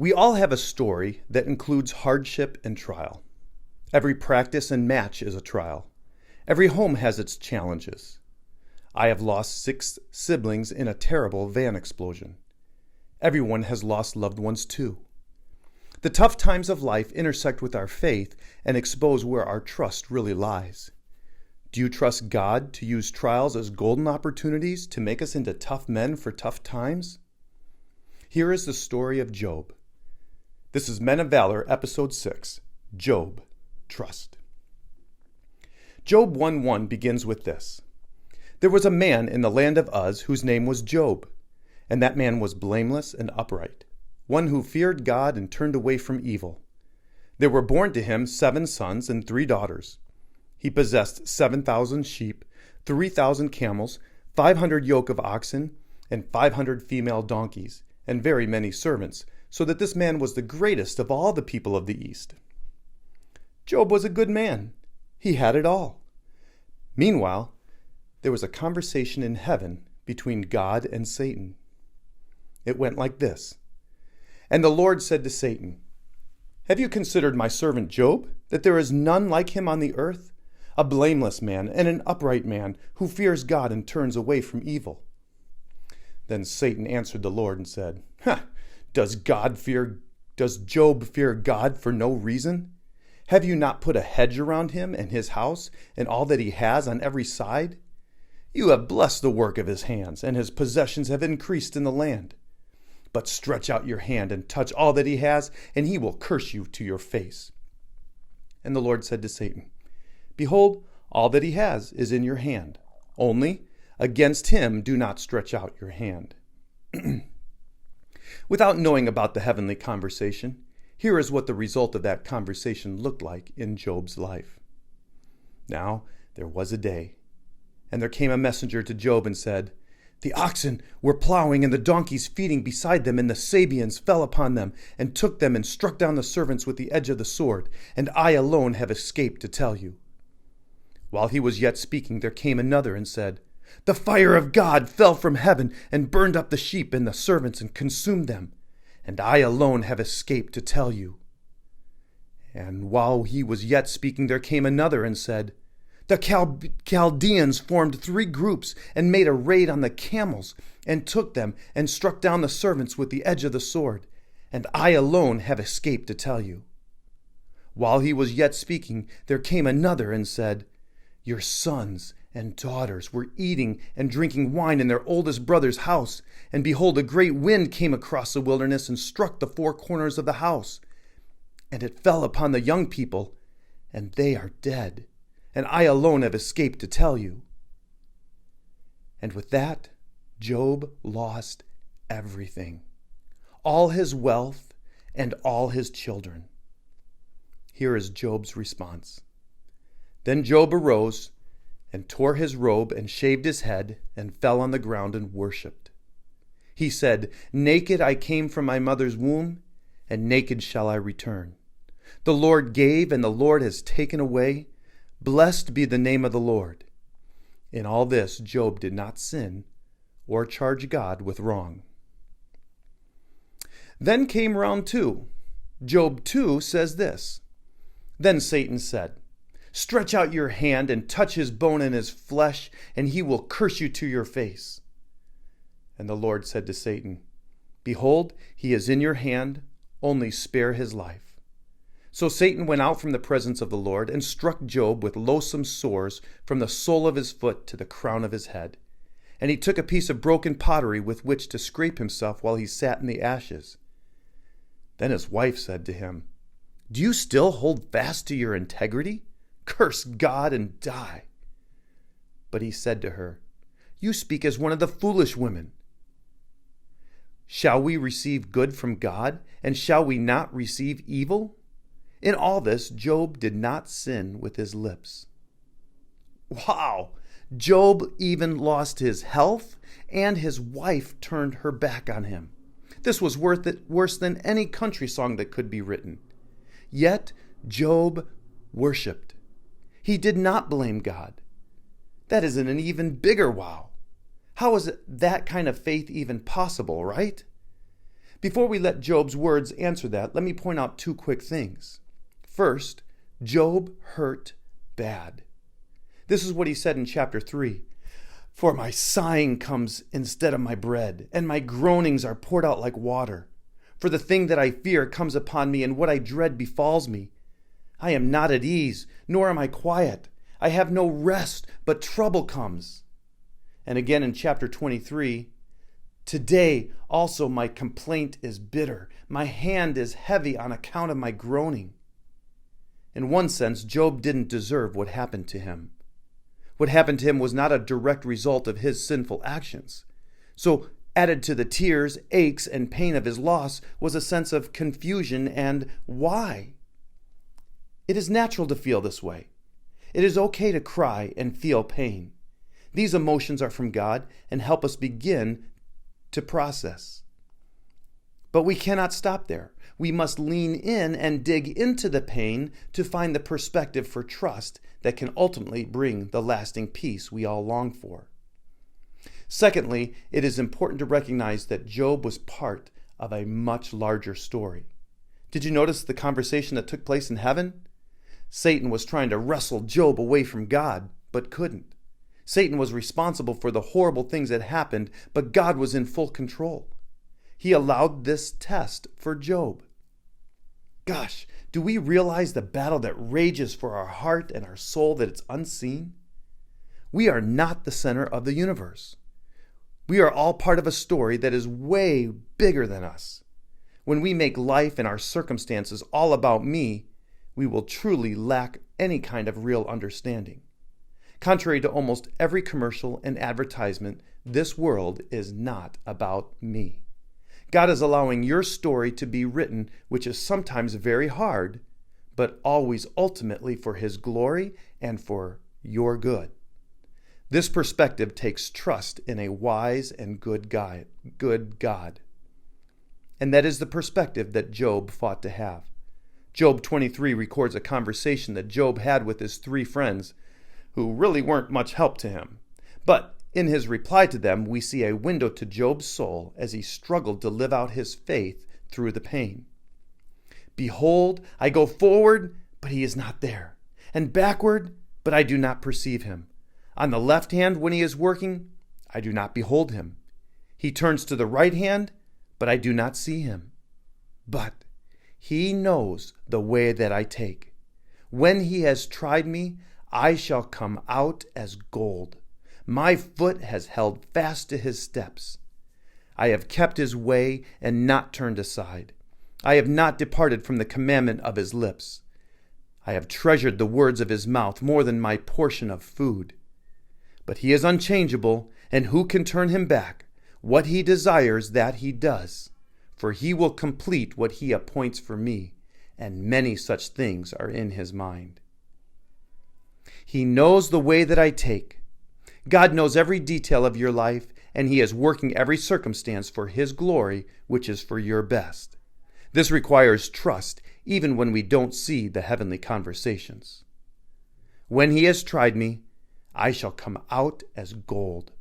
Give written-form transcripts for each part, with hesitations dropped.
We all have a story that includes hardship and trial. Every practice and match is a trial. Every home has its challenges. I have lost 6 siblings in a terrible van explosion. Everyone has lost loved ones too. The tough times of life intersect with our faith and expose where our trust really lies. Do you trust God to use trials as golden opportunities to make us into tough men for tough times? Here is the story of Job. This is Men of Valor, Episode 6, Job, Trust. Job 1:1 begins with this. There was a man in the land of Uz whose name was Job, and that man was blameless and upright, one who feared God and turned away from evil. There were born to him 7 sons and 3 daughters. He possessed 7,000 sheep, 3,000 camels, 500 yoke of oxen, and 500 female donkeys, and very many servants, so that this man was the greatest of all the people of the East. Job was a good man. He had it all. Meanwhile, there was a conversation in heaven between God and Satan. It went like this. And the Lord said to Satan, "Have you considered my servant Job, that there is none like him on the earth, a blameless man and an upright man who fears God and turns away from evil?" Then Satan answered the Lord and said, Does Job fear God for no reason? Have you not put a hedge around him and his house and all that he has on every side? You have blessed the work of his hands, and his possessions have increased in the land. But stretch out your hand and touch all that he has, and he will curse you to your face. And the Lord said to Satan, Behold, all that he has is in your hand. Only against him do not stretch out your hand. Without knowing about the heavenly conversation, here is what the result of that conversation looked like in Job's life. Now there was a day, and there came a messenger to Job and said, The oxen were plowing and the donkeys feeding beside them, and the Sabeans fell upon them and took them and struck down the servants with the edge of the sword, and I alone have escaped to tell you. While he was yet speaking, there came another and said, The fire of God fell from heaven and burned up the sheep and the servants and consumed them, and I alone have escaped to tell you. And while he was yet speaking, there came another and said, The Chaldeans formed 3 groups and made a raid on the camels and took them and struck down the servants with the edge of the sword, and I alone have escaped to tell you. While he was yet speaking, there came another and said, Your sons and daughters were eating and drinking wine in their oldest brother's house, and behold, a great wind came across the wilderness and struck the 4 corners of the house. And it fell upon the young people, and they are dead, and I alone have escaped to tell you. And with that, Job lost everything, all his wealth and all his children. Here is Job's response. Then Job arose and tore his robe and shaved his head and fell on the ground and worshipped. He said, Naked I came from my mother's womb, and naked shall I return. The Lord gave, and the Lord has taken away. Blessed be the name of the Lord. In all this, Job did not sin or charge God with wrong. Then came round 2. Job 2 says this. Then Satan said, Stretch out your hand and touch his bone and his flesh, and he will curse you to your face. And the Lord said to Satan, Behold, he is in your hand, only spare his life. So Satan went out from the presence of the Lord and struck Job with loathsome sores from the sole of his foot to the crown of his head. And he took a piece of broken pottery with which to scrape himself while he sat in the ashes. Then his wife said to him, Do you still hold fast to your integrity? Curse God and die. But he said to her, You speak as one of the foolish women. Shall we receive good from God, and shall we not receive evil? In all this, Job did not sin with his lips. Wow! Job even lost his health, and his wife turned her back on him. This was worse than any country song that could be written. Yet Job worshipped. He did not blame God. That is an even bigger wow. How is that kind of faith even possible, right? Before we let Job's words answer that, let me point out two quick things. First, Job hurt bad. This is what he said in chapter 3. For my sighing comes instead of my bread, and my groanings are poured out like water. For the thing that I fear comes upon me, and what I dread befalls me. I am not at ease, nor am I quiet. I have no rest, but trouble comes. And again in chapter 23, today also my complaint is bitter. My hand is heavy on account of my groaning. In one sense, Job didn't deserve what happened to him. What happened to him was not a direct result of his sinful actions. So added to the tears, aches, and pain of his loss was a sense of confusion and why. It is natural to feel this way. It is okay to cry and feel pain. These emotions are from God and help us begin to process. But we cannot stop there. We must lean in and dig into the pain to find the perspective for trust that can ultimately bring the lasting peace we all long for. Secondly, it is important to recognize that Job was part of a much larger story. Did you notice the conversation that took place in heaven? Satan was trying to wrestle Job away from God, but couldn't. Satan was responsible for the horrible things that happened, but God was in full control. He allowed this test for Job. Gosh, do we realize the battle that rages for our heart and our soul that it's unseen? We are not the center of the universe. We are all part of a story that is way bigger than us. When we make life and our circumstances all about me, we will truly lack any kind of real understanding. Contrary to almost every commercial and advertisement, this world is not about me. God is allowing your story to be written, which is sometimes very hard, but always ultimately for His glory and for your good. This perspective takes trust in a wise and good God. And that is the perspective that Job fought to have. Job 23 records a conversation that Job had with his three friends, who really weren't much help to him. But in his reply to them, we see a window to Job's soul as he struggled to live out his faith through the pain. Behold, I go forward, but he is not there, and backward, but I do not perceive him. On the left hand, when he is working, I do not behold him. He turns to the right hand, but I do not see him. But he knows the way that I take. When he has tried me, I shall come out as gold. My foot has held fast to his steps. I have kept his way and not turned aside. I have not departed from the commandment of his lips. I have treasured the words of his mouth more than my portion of food. But he is unchangeable, and who can turn him back? What he desires, that he does. For he will complete what he appoints for me, and many such things are in his mind. He knows the way that I take. God knows every detail of your life, and he is working every circumstance for his glory, which is for your best. This requires trust, even when we don't see the heavenly conversations. When he has tried me, I shall come out as gold.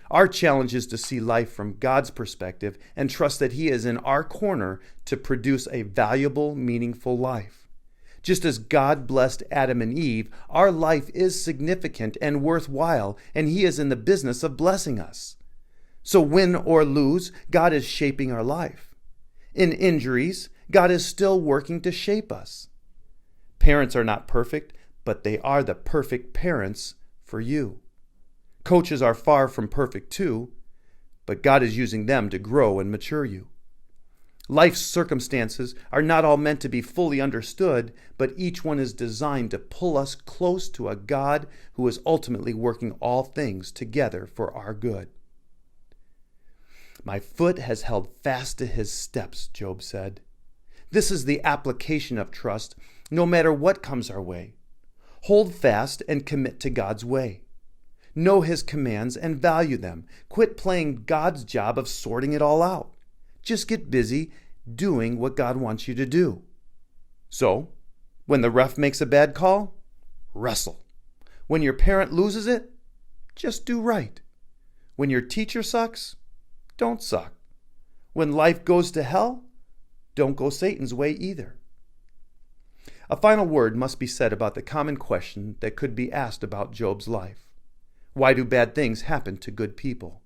Our challenge is to see life from God's perspective and trust that he is in our corner to produce a valuable, meaningful life. Just as God blessed Adam and Eve, our life is significant and worthwhile, and he is in the business of blessing us. So win or lose, God is shaping our life. In injuries, God is still working to shape us. Parents are not perfect, but they are the perfect parents for you. Coaches are far from perfect too, but God is using them to grow and mature you. Life's circumstances are not all meant to be fully understood, but each one is designed to pull us close to a God who is ultimately working all things together for our good. My foot has held fast to his steps, Job said. This is the application of trust, no matter what comes our way. Hold fast and commit to God's way. Know his commands and value them. Quit playing God's job of sorting it all out. Just get busy doing what God wants you to do. So, when the ref makes a bad call, wrestle. When your parent loses it, just do right. When your teacher sucks, don't suck. When life goes to hell, don't go Satan's way either. A final word must be said about the common question that could be asked about Job's life. Why do bad things happen to good people?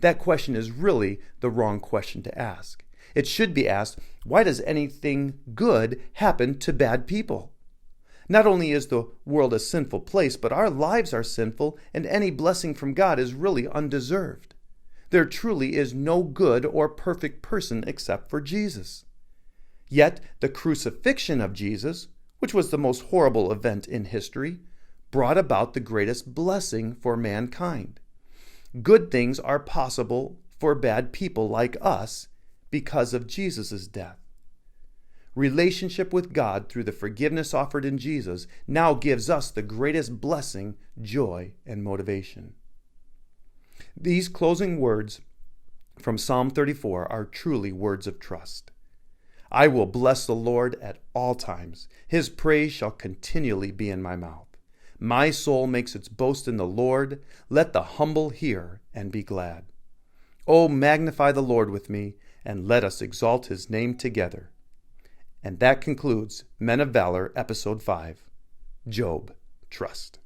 That question is really the wrong question to ask. It should be asked, why does anything good happen to bad people? Not only is the world a sinful place, but our lives are sinful, and any blessing from God is really undeserved. There truly is no good or perfect person except for Jesus. Yet the crucifixion of Jesus, which was the most horrible event in history, brought about the greatest blessing for mankind. Good things are possible for bad people like us because of Jesus' death. Relationship with God through the forgiveness offered in Jesus now gives us the greatest blessing, joy, and motivation. These closing words from Psalm 34 are truly words of trust. I will bless the Lord at all times. His praise shall continually be in my mouth. My soul makes its boast in the Lord. Let the humble hear and be glad. Oh, magnify the Lord with me, and let us exalt his name together. And that concludes Men of Valor, Episode 5, Job, Trust.